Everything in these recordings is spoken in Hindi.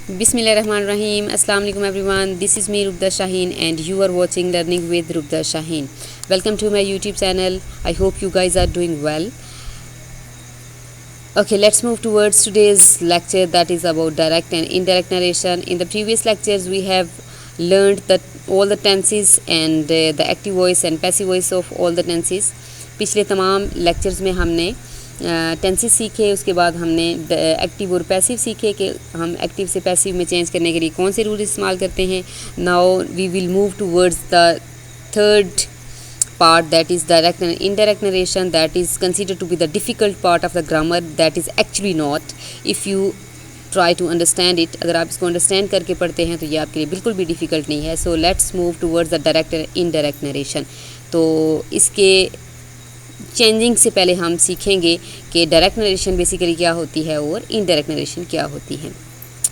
Bismillahirrahmanirrahim. Assalamu alaikum everyone. This is me Rubda Shaheen and you are watching Learning with Rubda Shaheen. Welcome to my YouTube channel. I hope you guys are doing well. Okay, let's move towards today's lecture, that is about direct and indirect narration. In the previous lectures we have learned that all the tenses and the active voice and passive voice of all the tenses. पिछले तमाम lectures में हमने टेंसेस सीखे, उसके बाद हमने एक्टिव और पैसिव सीखे कि हम एक्टिव से पैसिव में चेंज करने के लिए कौन से रूल इस्तेमाल करते हैं. Now we will move towards the third part, that is direct and indirect narration, that is considered to be the difficult part of the grammar. That is actually not, if you try to understand it. अगर आप इसको अंडरस्टैंड करके पढ़ते हैं तो ये आपके लिए बिल्कुल भी डिफ़िकल्ट नहीं है. So let's move towards the direct and indirect narration. तो इसके चेंजिंग से पहले हम सीखेंगे कि डायरेक्ट नरेशन बेसिकली क्या होती है और इनडायरेक्ट नरेशन क्या होती है.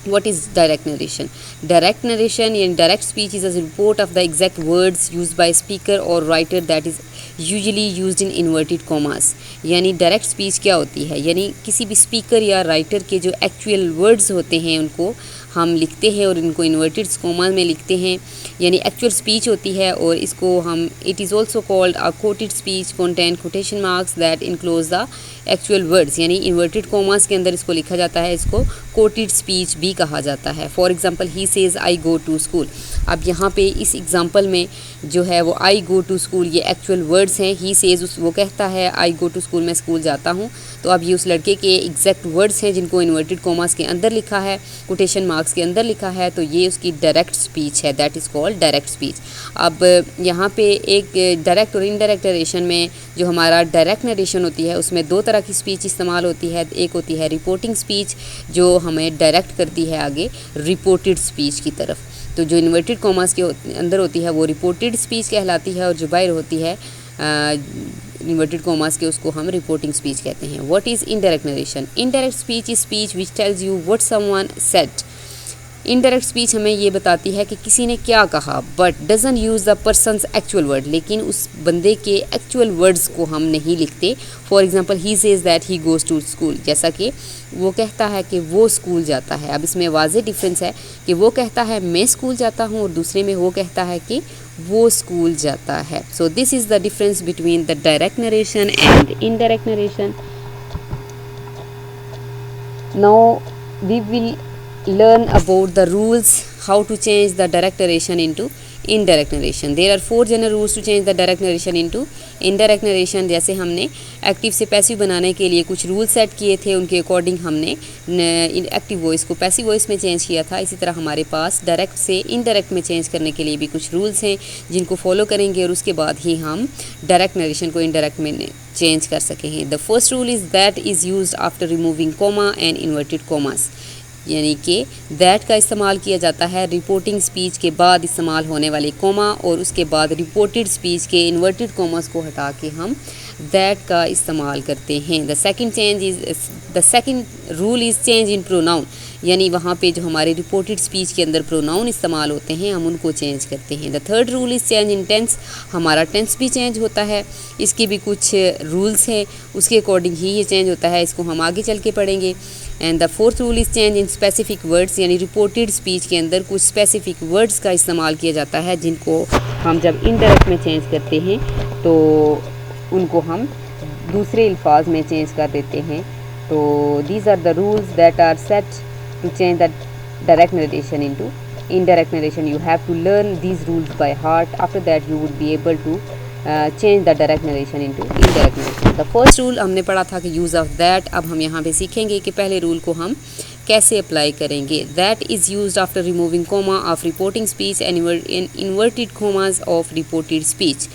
What is direct narration? Direct narration in direct speech is a report of the exact words used by speaker or writer that is usually used in inverted commas. यानी डायरेक्ट स्पीच क्या होती है, यानी किसी भी स्पीकर या राइटर के जो एक्चुअल वर्ड्स होते हैं उनको हम लिखते हैं और इनको इन्वर्टेड कॉमा में लिखते हैं, यानी एक्चुअल स्पीच होती है. और इसको हम it is also called a coated speech contain quotation marks that enclose the actual words, यानी इन्वर्टेड कॉमास के अंदर इसको लिखा जाता है. इसको कोटेड स्पीच भी कहा जाता है. For example he says I go to school. अब यहाँ पे इस एग्जांपल में जो है वो आई गो टू स्कूल ये एक्चुअल वर्ड्स हैं. ही सेज़ वो कहता है आई गो टू स्कूल, मैं स्कूल जाता हूँ. तो अब ये उस लड़के के एग्जैक्ट वर्ड्स हैं जिनको इन्वर्टेड कॉमास के अंदर लिखा है, कोटेशन मार्क्स के अंदर लिखा है. तो ये उसकी डायरेक्ट स्पीच है, that is called direct speech. अब यहाँ पे एक डायरेक्ट और इनडायरेक्ट नरेशन में जो हमारा डायरेक्ट नरेशन होती है उसमें दो तरह की स्पीच इस्तेमाल होती है. एक होती है रिपोर्टिंग स्पीच जो हमें डायरेक्ट करती है आगे रिपोर्टेड स्पीच की तरफ. तो जो इन्वर्टेड कॉमास के अंदर होती है वो रिपोर्टेड स्पीच कहलाती है और जो बाहर होती है इन्वर्टेड कॉमास के उसको हम रिपोर्टिंग स्पीच कहते हैं. What is indirect narration? Indirect speech is speech which tells you what someone said. Indirect speech हमें ये बताती है कि किसी ने क्या कहा but doesn't use the person's actual word, लेकिन उस बंदे के एक्चुअल वर्ड्स को हम नहीं लिखते. For example he says that he goes to school, जैसा कि वो कहता है कि वो स्कूल जाता है. अब इसमें वाज़े डिफरेंस है कि वो कहता है मैं स्कूल जाता हूँ और दूसरे में वो कहता है कि वो स्कूल जाता है. So this is the difference between the direct narration and indirect narration. Now we will learn about the rules how to change the direct narration into indirect narration. There are 4 general rules to change the direct narration into indirect narration. जैसे हमने एक्टिव से पैसिव बनाने के लिए कुछ रूल सेट किए थे, उनके अकॉर्डिंग हमने एक्टिव वॉइस को पैसिव वॉइस में चेंज किया था. इसी तरह हमारे पास डायरेक्ट से इनडायरेक्ट में चेंज करने के लिए भी कुछ रूल्स हैं जिनको फॉलो करेंगे और उसके बाद ही हम डायरेक्ट नरेशन को इनडायरेक्ट में चेंज कर सके हैं. The first rule is that is used after removing comma and inverted commas, यानी कि दैट का इस्तेमाल किया जाता है रिपोर्टिंग स्पीच के बाद इस्तेमाल होने वाले कॉमा और उसके बाद रिपोर्टेड स्पीच के इन्वर्टेड कॉमास को हटा के हम दैट का इस्तेमाल करते हैं. The second rule is change in pronoun, यानी वहाँ पे जो हमारे रिपोर्टेड स्पीच के अंदर प्रोनाउन इस्तेमाल होते हैं हम उनको चेंज करते हैं. The third rule is change in tense, हमारा टेंस भी चेंज होता है. इसके भी कुछ रूल्स हैं, उसके अकॉर्डिंग ही ये चेंज होता है, इसको हम आगे चल के पढ़ेंगे. And the fourth rule is change in specific words, यानी रिपोर्टेड स्पीच के अंदर कुछ स्पेसिफिक वर्ड्स का इस्तेमाल किया जाता है जिनको हम जब इनडायरेक्ट में चेंज करते हैं तो उनको हम दूसरे अल्फाज में चेंज कर देते हैं. तो these are the rules that are set to change the direct narration into indirect narration. You have to learn these rules by heart. After that you would be able to change the direct narration into indirect narration. The first rule हमने पढ़ा था कि use of that. अब हम यहाँ पे सीखेंगे कि पहले रूल को हम कैसे अप्लाई करेंगे. That is used after removing comma of reporting speech and inverted commas of reported speech.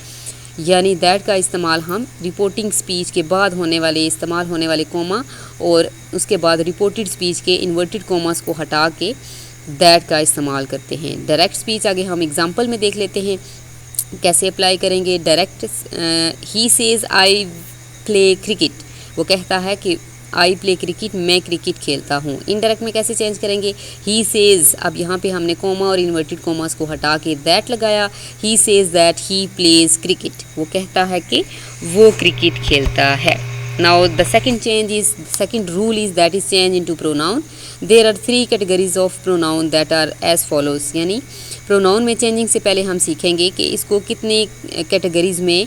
यानी दैट का इस्तेमाल हम रिपोर्टिंग स्पीच के बाद इस्तेमाल होने वाले कोमा और उसके बाद रिपोर्टेड स्पीच के इन्वर्टेड कोमास को हटा के दैट का इस्तेमाल करते हैं. डायरेक्ट स्पीच आगे हम एग्जांपल में देख लेते हैं कैसे अप्लाई करेंगे. Direct he says I play cricket, वो कहता है कि आई प्ले क्रिकेट, मैं क्रिकेट खेलता हूँ. इनडायरेक्ट में कैसे चेंज करेंगे? ही सेज़, अब यहाँ पे हमने कोमा और इन्वर्टेड कोमास को हटा के दैट लगाया. He says that he plays cricket, वो कहता है कि वो क्रिकेट खेलता है. Now the second rule is that is change into pronoun. There are 3 categories of pronoun that are as follows. यानी प्रोनाउन में चेंजिंग से पहले हम सीखेंगे कि इसको कितने कैटेगरीज में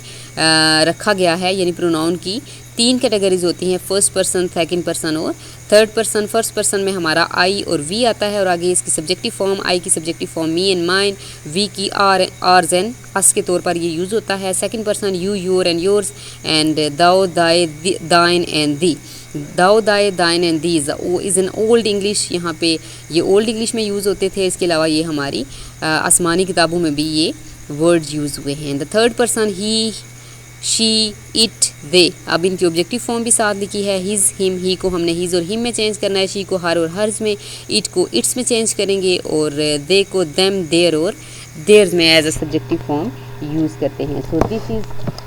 रखा गया है। यानी प्रोनाउन की 3 कैटेगरीज होती हैं, फर्स्ट पर्सन, सेकंड पर्सन और थर्ड पर्सन। फर्स्ट पर्सन में हमारा आई और वी आता है और आगे इसकी सब्जेक्टिव फॉर्म, आई की subjective form me and mine, we की आर्स एंड अस के तौर पर ये यूज़ होता है। Second person you, your and yours and thou, thy, thine and thee. Thou, thy, thine and these is an old English. यहाँ पे ये ओल्ड इंग्लिश में यूज़ होते थे। इसके अलावा ये हमारी आसमानी किताबों में भी ये वर्ड्स यूज़ हुए हैं। The third person he, she, it, they. अब इनकी ऑब्जेक्टिव फॉर्म भी साथ लिखी है, हिज, हिम। ही को हमने हिज और हिम में चेंज करना है, शी को हर और हर्स में, इट को इट्स में चेंज करेंगे और दे को देम, देयर और देयर्स में as a subjective form use करते हैं। So this is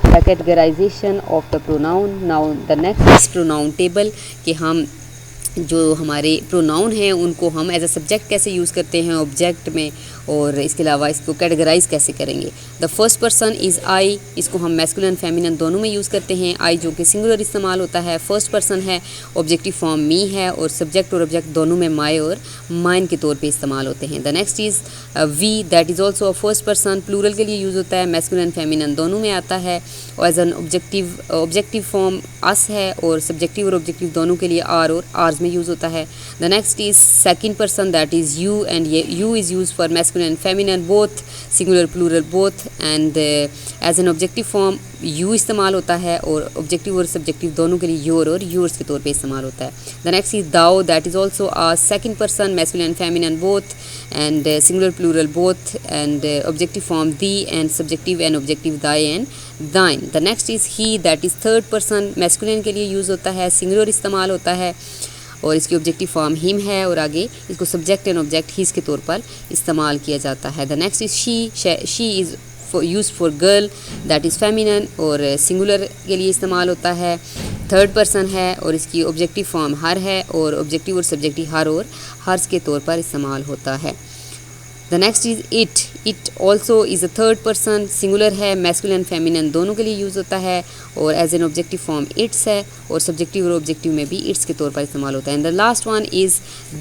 the categorization of the pronoun. Now the next is pronoun table, कि हम जो हमारे प्रोनाउन हैं उनको हम एज अ सब्जेक्ट कैसे यूज़ करते हैं ऑब्जेक्ट में, और इसके अलावा इसको कैटेगराइज कैसे करेंगे। The first person is I, इसको हम मैस्कुलिन फेमिनिन दोनों में यूज़ करते हैं। आई जो कि सिंगुलर इस्तेमाल होता है, फर्स्ट पर्सन है, ऑब्जेक्टिव फॉर्म मी है और सब्जेक्ट और ऑब्जेक्ट दोनों में माई और माइन के तौर पे इस्तेमाल होते हैं। The next is we, that is also a first person, plural के लिए यूज़ होता है, मैस्कुलिन फेमिनिन दोनों में आता है और एज एन ऑब्जेक्टिव फॉर्म अस है और सब्जेक्टिव और ऑब्जेक्टिव दोनों के लिए आर और आर्स में यूज़ होता है। The next is second person, that is you and you is use for masculine and feminine both, singular plural both, and as an objective form you इस्तेमाल होता है और ऑब्जेक्टिव और सब्जेक्टिव दोनों के लिए योर और योर्स के तौर पे इस्तेमाल होता है। The next is thou, that is also a second person, masculine and feminine both and singular plural both and objective form thee and subjective and objective thy and thine. The next is he, that is third person, masculine के लिए यूज़ होता है, सिंगुलर इस्तेमाल होता है और इसकी ऑब्जेक्टिव फॉर्म हिम है और आगे इसको सब्जेक्ट एंड ऑब्जेक्ट हिज के तौर पर इस्तेमाल किया जाता है। The next is she is use for girl, that is feminine और सिंगुलर के लिए इस्तेमाल होता है, थर्ड पर्सन है और इसकी ऑब्जेक्टिव फॉर्म हर है और ऑब्जेक्टिव और सब्जेक्टिव हर और हर्स के तौर पर इस्तेमाल होता है। The next is it, it also is a third person, singular है, मैस्कुलिन फेमिनिन दोनों के लिए यूज़ होता है और as an objective form its है और सब्जेक्टिव और ऑब्जेक्टिव में भी इट्स के तौर पर इस्तेमाल होता है। And the last one is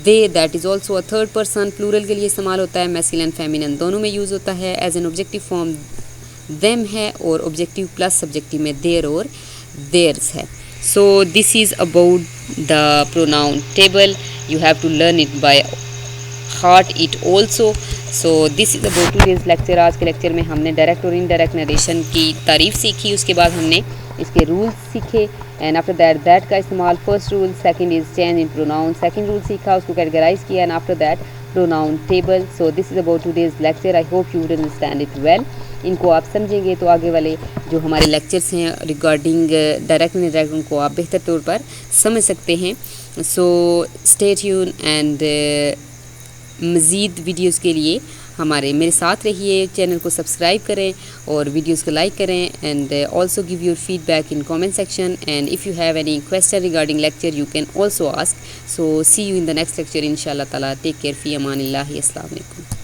they, that is also a third person, plural के लिए इस्तेमाल होता है, मैस्कुलिन फेमिनिन दोनों में यूज़ होता है, as an objective form them है और ऑब्जेक्टिव प्लस सब्जेक्टिव में देयर और देयर्स है। So this is about the pronoun table, you have to learn it by heart it also. So this is about today's lecture. आज के लेक्चर में हमने डायरेक्ट और इनडायरेक्ट नरेशन की तारीफ सीखी, उसके बाद हमने इसके रूल्स सीखे एंड आफ्टर दैट का इस्तेमाल, first rule, second is change in pronoun, second rule सीखा, उसको कैटेगराइज किया and after that pronoun table. So this is about today's lecture, I hope you will understand it well. इनको आप समझेंगे तो आगे वाले जो हमारे लेक्चर्स हैं रिगार्डिंग डायरेक्ट एंड इनडायरेक्ट उनको आप बेहतर तौर पर समझ सकते हैं। सो स्टे ट्यून एंड मज़ीद वीडियोस के लिए मेरे साथ रहिए, चैनल को सब्सक्राइब करें और वीडियोस को लाइक करें and also give your feedback in comment section and if you have any question regarding lecture you can also ask. So see you in the next lecture इंशाल्लाह ताला। टेक केयर, फ़ी अमानिल्लाह, अस्सलाम वालेकुम।